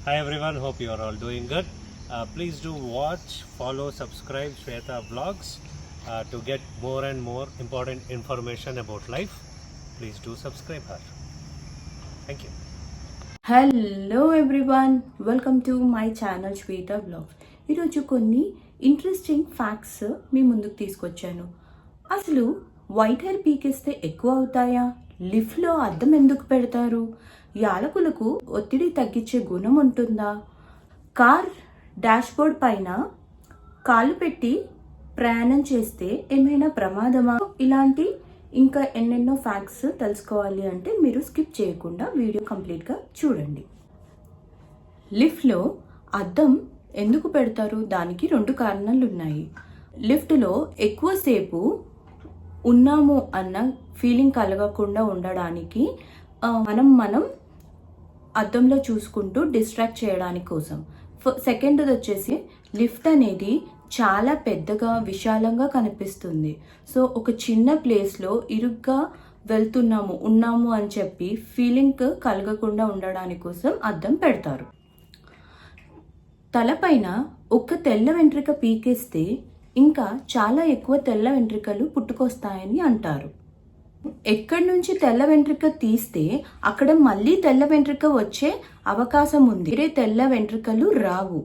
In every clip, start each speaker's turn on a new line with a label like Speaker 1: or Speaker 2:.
Speaker 1: Hi everyone, hope you are all doing good. Please do watch, follow, subscribe Shweta Vlogs to get more and more important information about life. Please do subscribe her. Thank you.
Speaker 2: Hello everyone, welcome to my channel Shweta blogs. ఈరోజు కొన్ని interesting facts మీ ముందుకు తీసుకొచ్చాను. అసలు white hair పీకేస్తే ఎక్కువ అవుతాయా? లిఫ్ట్లో అద్దం ఎందుకు పెడతారు? యాలకులకు ఒత్తిడి తగ్గించే గుణం ఉంటుందా? కార్ డాష్బోర్డ్ పైన కాలు పెట్టి ప్రయాణం చేస్తే ఏమైనా ప్రమాదమా? ఇలాంటి ఇంకా ఎన్నెన్నో ఫ్యాక్ట్స్ తెలుసుకోవాలి అంటే మీరు స్కిప్ చేయకుండా వీడియో కంప్లీట్గా చూడండి. లిఫ్ట్లో అద్దం ఎందుకు పెడతారు? దానికి 2 కారణాలు ఉన్నాయి. లిఫ్ట్లో ఎక్కువసేపు ఉన్నాము అన్న ఫీలింగ్ కలగకుండా ఉండడానికి మనం అద్దంలో చూసుకుంటూ డిస్ట్రాక్ట్ చేయడానికి కోసం. సెకండ్ది వచ్చేసి లిఫ్ట్ అనేది చాలా పెద్దగా విశాలంగా కనిపిస్తుంది. సో ఒక చిన్న ప్లేస్లో ఇరుగ్గా ఉన్నాము అని చెప్పి ఫీలింగ్ కలగకుండా ఉండడానికి కోసం అద్దం పెడతారు. తలపైన ఒక్క తెల్ల వెంట్రిక పీకేస్తే ఇంకా చాలా ఎక్కువ తెల్ల వెంట్రికలు పుట్టుకొస్తాయని అంటారు. ఎక్కడి నుంచి తెల్ల వెంట్రిక తీస్తే అక్కడ మళ్ళీ తెల్ల వెంట్రిక వచ్చే అవకాశం ఉంది. వేరే తెల్ల వెంట్రికలు రావు.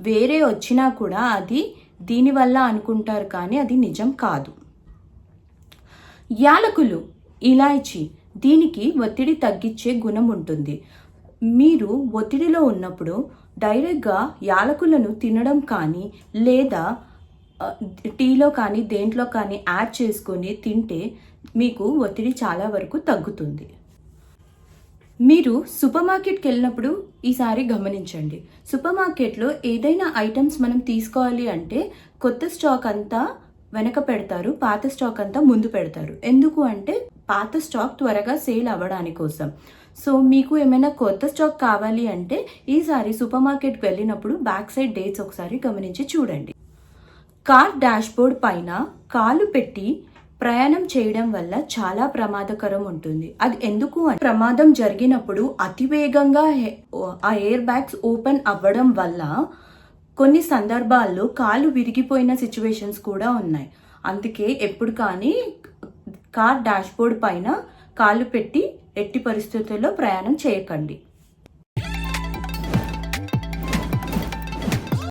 Speaker 2: వేరే వచ్చినా కూడా అది దీనివల్ల అనుకుంటారు, కానీ అది నిజం కాదు. యాలకులు, ఇలాయచీ, దీనికి ఒత్తిడి తగ్గించే గుణం ఉంటుంది. మీరు ఒత్తిడిలో ఉన్నప్పుడు డైరెక్ట్గా యాలకులను తినడం కానీ లేదా టీలో కానీ దేంట్లో కానీ యాడ్ చేసుకొని తింటే మీకు ఒత్తిడి చాలా వరకు తగ్గుతుంది. మీరు సూపర్ మార్కెట్కి వెళ్ళినప్పుడు ఈసారి గమనించండి. సూపర్ మార్కెట్లో ఏదైనా ఐటమ్స్ మనం తీసుకోవాలి అంటే కొత్త స్టాక్ అంతా వెనక పెడతారు, పాత స్టాక్ అంతా ముందు పెడతారు. ఎందుకు అంటే పాత స్టాక్ త్వరగా సేల్ అవ్వడానికి కోసం. సో మీకు ఏమైనా కొత్త స్టాక్ కావాలి అంటే ఈసారి సూపర్ మార్కెట్కి వెళ్ళినప్పుడు బ్యాక్ సైడ్ డేట్స్ ఒకసారి గమనించి చూడండి. కార్ డాష్బోర్డ్ పైన కాలు పెట్టి ప్రయాణం చేయడం వల్ల చాలా ప్రమాదకరం ఉంటుంది. అది ఎందుకు అంటే ప్రమాదం జరిగినప్పుడు అతివేగంగా ఆ ఎయిర్ బ్యాగ్స్ ఓపెన్ అవ్వడం వల్ల కొన్ని సందర్భాల్లో కాలు విరిగిపోయిన సిచ్యువేషన్స్ కూడా ఉన్నాయి. అందుకే ఎప్పుడు కానీ కార్ డాష్బోర్డ్ పైన కాలు పెట్టి ఎట్టి పరిస్థితుల్లో ప్రయాణం చేయకండి.